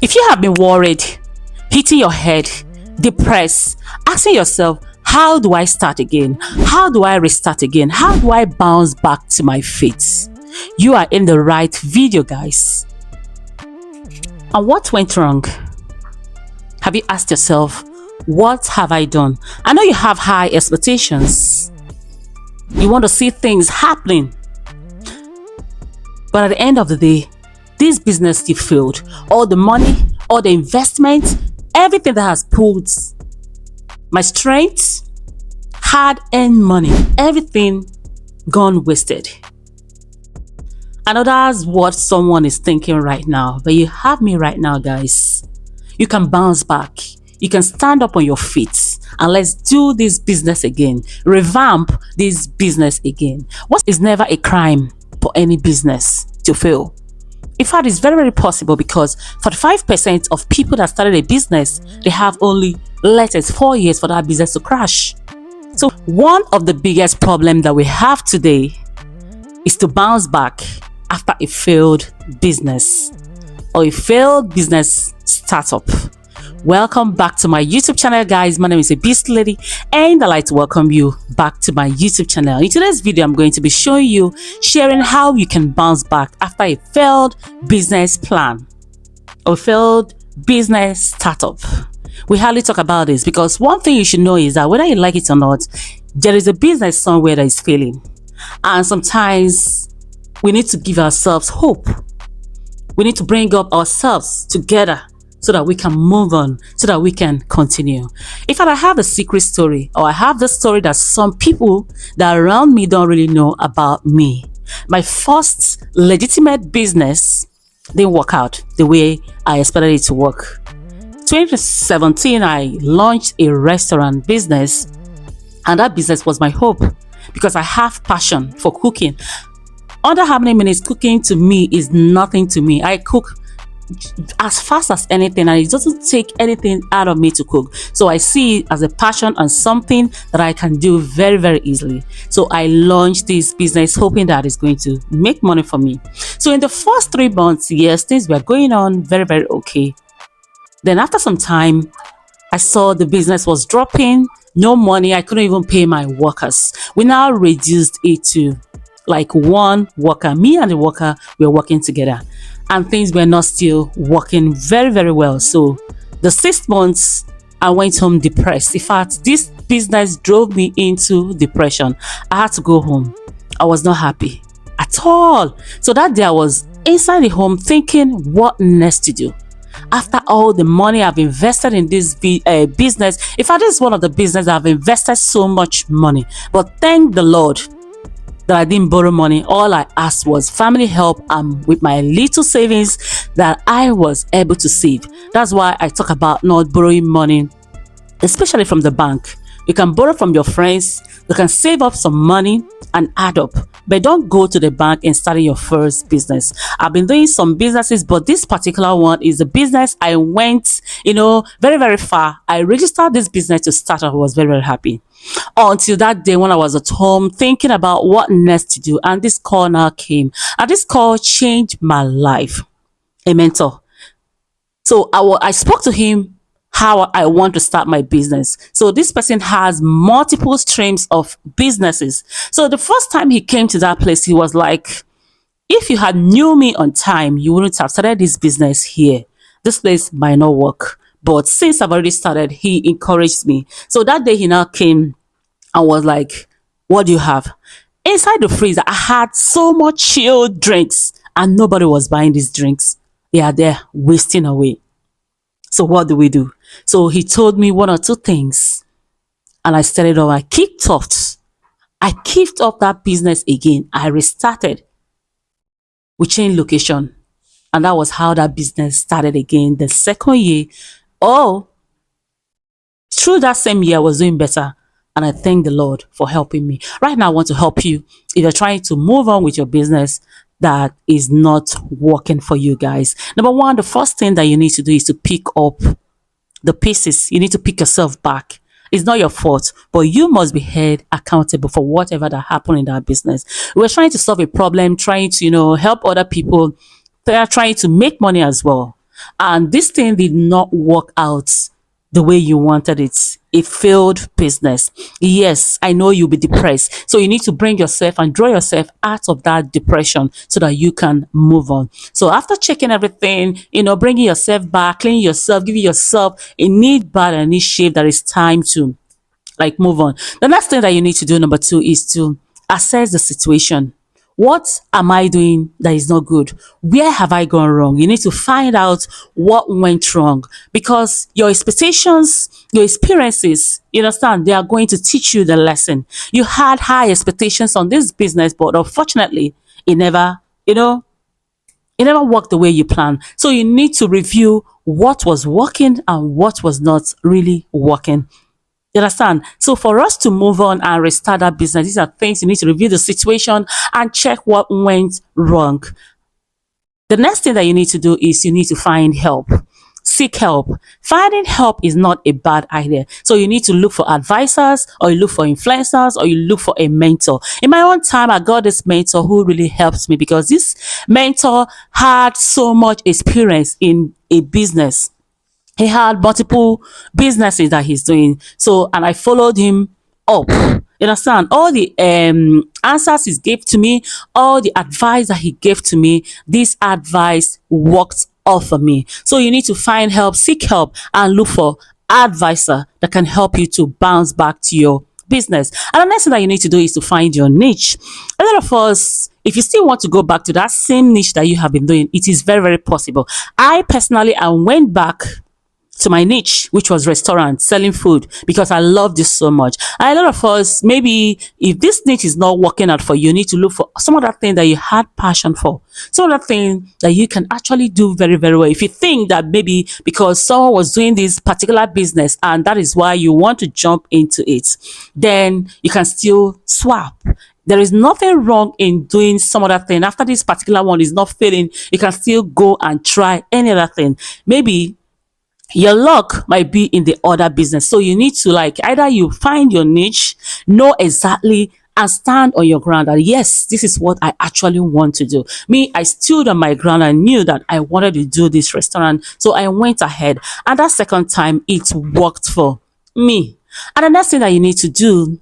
If you have been worried, hitting your head, depressed, asking yourself, how do I start again? How do I restart again? How do I bounce back to my feet? You are in the right video, guys. And what went wrong? Have you asked yourself, what have I done? I know you have high expectations. You want to see things happening. But at the end of the day, this business still failed. All the money, all the investment, everything that has pulled my strength, hard-earned money, everything gone wasted. I know that's what someone is thinking right now, but you have me right now, guys. You can bounce back. You can stand up on your feet and let's do this business again. Revamp this business again. What is never a crime for any business to fail? In fact, it's very, very possible because 45% of people that started a business, they have only latest 4 years for that business to crash. So one of the biggest problems that we have today is to bounce back after a failed business or a failed business startup. Welcome back to my YouTube channel, guys. My name is Ebys'Lady and I'd like to welcome you back to my YouTube channel. In today's video, I'm going to be sharing how you can bounce back after a failed business plan or failed business startup. We hardly talk about this because one thing you should know is that whether you like it or not, there is a business somewhere that is failing. And sometimes we need to give ourselves hope. We need to bring up ourselves together so that we can move on, so that we can continue. In fact, I have a secret story, or I have the story that some people that are around me don't really know about me. My first legitimate business didn't work out the way I expected it to work. 2017, I launched a restaurant business, and that business was my hope because I have passion for cooking. Under how many minutes cooking to me is nothing to me. I cook as fast as anything and it doesn't take anything out of me to cook. So I see it as a passion and something that I can do very, very easily. So I launched this business hoping that it's going to make money for me. So in the first 3 months, yes, things were going on very, very okay. Then after some time, I saw the business was dropping, no money. I couldn't even pay my workers. We now reduced it to like one worker. Me and the worker were working together and things were not still working very, very well. So the 6 months, I went home depressed. In fact, this business drove me into depression. I had to go home. I was not happy at all. So that day I was inside the home thinking what next to do. After all the money I've invested in this business, in fact, this is one of the businesses I've invested so much money. But thank the Lord that I didn't borrow money. All I asked was family help and with my little savings that I was able to save. That's why I talk about not borrowing money, especially from the bank. You can borrow from your friends, you can save up some money and add up, but don't go to the bank and start your first business. I've been doing some businesses, but this particular one is a business I went, very, very far. I registered this business to start. I was very, very happy. Until that day when I was at home thinking about what next to do, and this call now came, and this call changed my life. A mentor. So I spoke to him how I want to start my business. So this person has multiple streams of businesses. So the first time he came to that place, he was like, if you had knew me on time, you wouldn't have started this business here. This place might not work. But since I've already started, he encouraged me. So that day he now came and was like, what do you have? Inside the freezer, I had so much chilled drinks and nobody was buying these drinks. They are there wasting away. So what do we do? So he told me 1 or 2 things and I started off. I kicked off that business again. I restarted. We changed location. And that was how that business started again. The second year, through that same year, I was doing better. And I thank the Lord for helping me. Right now, I want to help you. If you're trying to move on with your business that is not working for you guys. Number one, the first thing that you need to do is to pick up the pieces. You need to pick yourself back. It's not your fault, but you must be held accountable for whatever that happened in that business. We're trying to solve a problem, trying to, help other people. They are trying to make money as well. and this thing did not work out the way you wanted it. A failed business. Yes, I know you'll be depressed. So you need to bring yourself and draw yourself out of that depression so that you can move on. So after checking everything, bringing yourself back, cleaning yourself, giving yourself a neat bath and neat shape, that it's time to like move on. The next thing that you need to do, number two, is to assess the situation. What am I doing that is not good? Where have I gone wrong? You need to find out what went wrong, because your expectations, your experiences, you understand, they are going to teach you the lesson. You had high expectations on this business, but unfortunately, it never, it never worked the way you planned. So you need to review what was working and what was not really working. You understand? So for us to move on and restart that business, these are things you need to review the situation and check what went wrong. The next thing that you need to do is you need to find help. Seek help. Finding help is not a bad idea. So you need to look for advisors, or you look for influencers, or you look for a mentor. In my own time, I got this mentor who really helps me, because this mentor had so much experience in a business. He had multiple businesses that he's doing. So, and I followed him up. You understand? All the answers he gave to me, all the advice that he gave to me, this advice worked all for me. So you need to find help, seek help, and look for advisor that can help you to bounce back to your business. And the next thing that you need to do is to find your niche. A lot of us, if you still want to go back to that same niche that you have been doing, it is very, very possible. I personally, I went back to my niche, which was restaurant, selling food, because I love this so much. And a lot of us, maybe if this niche is not working out for you, you need to look for some other thing that you had passion for, some other thing that you can actually do very, very well. If you think that maybe because someone was doing this particular business and that is why you want to jump into it, then you can still swap. There is nothing wrong in doing some other thing. After this particular one is not failing, you can still go and try any other thing. Maybe your luck might be in the other business. So you need to, like, either you find your niche, know exactly, and stand on your ground that yes, this is what I actually want to do. Me, I stood on my ground and knew that I wanted to do this restaurant. So I went ahead. And that second time it worked for me. And the next thing that you need to do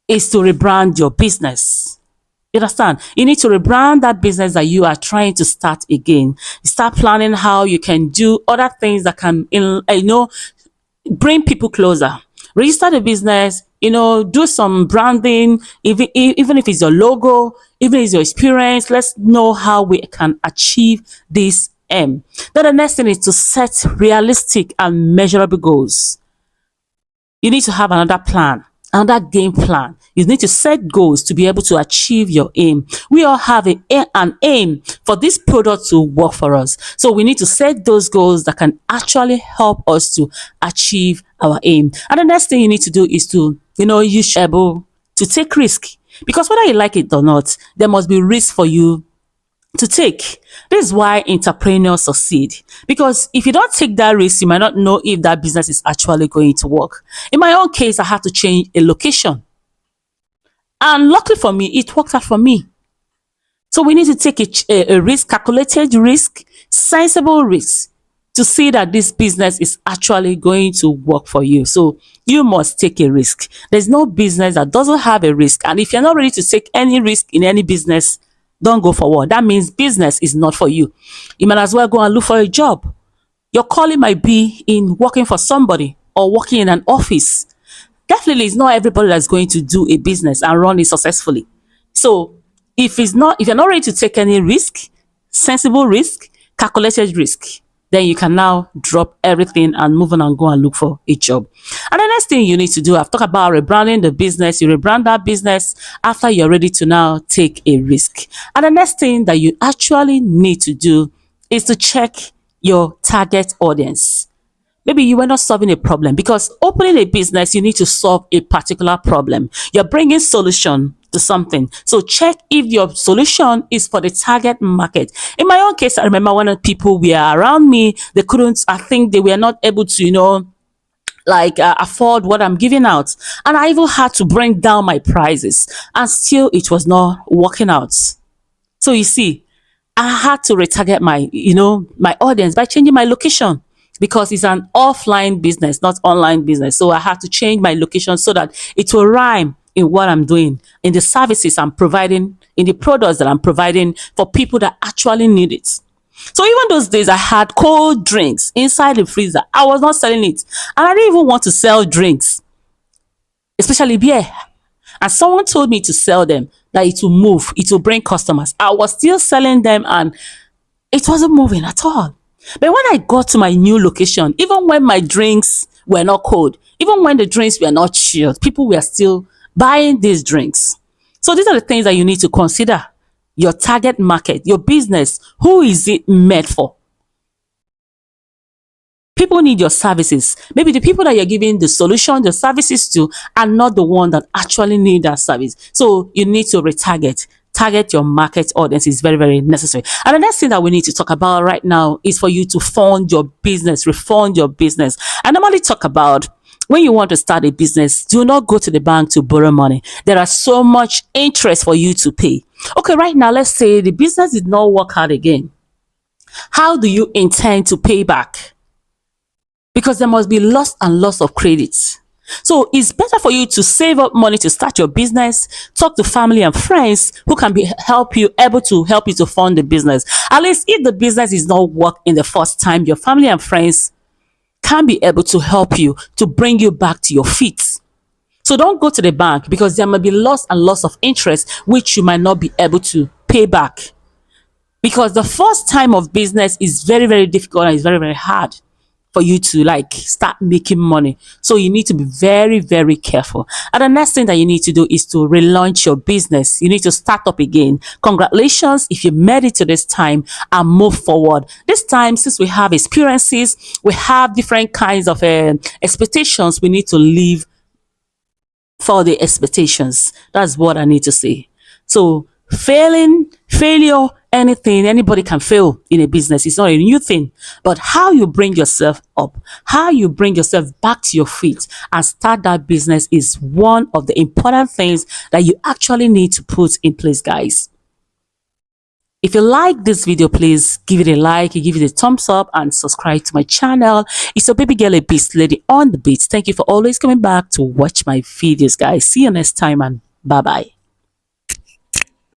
is to rebrand your business. You understand? You need to rebrand that business that you are trying to start again. Start planning how you can do other things that can, bring people closer. Register the business, do some branding, even if it's your logo, even if it's your experience. Let's know how we can achieve this aim. Then the next thing is to set realistic and measurable goals. You need to have another plan, another game plan. You need to set goals to be able to achieve your aim. We all have an aim for this product to work for us. So we need to set those goals that can actually help us to achieve our aim. And the next thing you need to do is to, use able to take risk. Because whether you like it or not, there must be risk for you to take. This is why entrepreneurs succeed. Because if you don't take that risk, you might not know if that business is actually going to work. In my own case, I had to change a location. And luckily for me, it worked out for me. So we need to take a risk, calculated risk, sensible risk, to see that this business is actually going to work for you. So you must take a risk. There's no business that doesn't have a risk. And if you're not ready to take any risk in any business, don't go forward. That means business is not for you. You might as well go and look for a job. Your calling might be in working for somebody or working in an office. Definitely, it's not everybody that's going to do a business and run it successfully. So if you're not ready to take any risk, sensible risk, calculated risk, then you can now drop everything and move on and go and look for a job. And the next thing you need to do, I've talked about rebranding the business. You rebrand that business after you're ready to now take a risk. And the next thing that you actually need to do is to check your target audience. Maybe you were not solving a problem, because opening a business, you need to solve a particular problem. You're bringing solution to something. So check if your solution is for the target market. In my own case, I remember when people were around me, I think they were not able to, afford what I'm giving out. And I even had to bring down my prices, and still it was not working out. So you see, I had to retarget my, my audience by changing my location because it's an offline business, not online business. So I had to change my location so that it will rhyme in what I'm doing, in the services I'm providing, in the products that I'm providing for people that actually need it. So even those days, I had cold drinks inside the freezer. I was not selling it, and I didn't even want to sell drinks, especially beer. And someone told me to sell them, that it will move, it will bring customers. I was still selling them, and it wasn't moving at all. But when I got to my new location, even when my drinks were not cold, even when the drinks were not chilled, people were still buying these drinks. So these are the things that you need to consider. Your target market, your business, who is it meant for? People need your services. Maybe the people that you're giving the solution, the services to, are not the one that actually need that service. So you need to retarget. Target your market audience is very, very necessary. And the next thing that we need to talk about right now is for you to fund your business, refund your business. I normally talk about when you want to start a business, do not go to the bank to borrow money. There are so much interest for you to pay. Okay, right now, let's say the business did not work out again. How do you intend to pay back? Because there must be loss and loss of credits. So it's better for you to save up money to start your business, talk to family and friends who can be able to help you to fund the business. At least if the business is not work in the first time, your family and friends can be able to help you to bring you back to your feet. So don't go to the bank because there may be loss and loss of interest, which you might not be able to pay back. Because the first time of business is very, very difficult and it's very, very hard for you to like start making money. So you need to be very, very careful. And the next thing that you need to do is to relaunch your business. You need to start up again. Congratulations if you made it to this time and move forward. This time, since we have experiences, we have different kinds of expectations, we need to live for the expectations. That's what I need to say. So failure, anything, anybody can fail in a business. It's not a new thing. But how you bring yourself up, how you bring yourself back to your feet and start that business is one of the important things that you actually need to put in place, guys. If you like this video, please give it a like, give it a thumbs up and subscribe to my channel. It's your baby girl, Ebys'Lady on the beats. Thank you for always coming back to watch my videos, guys. See you next time and bye-bye.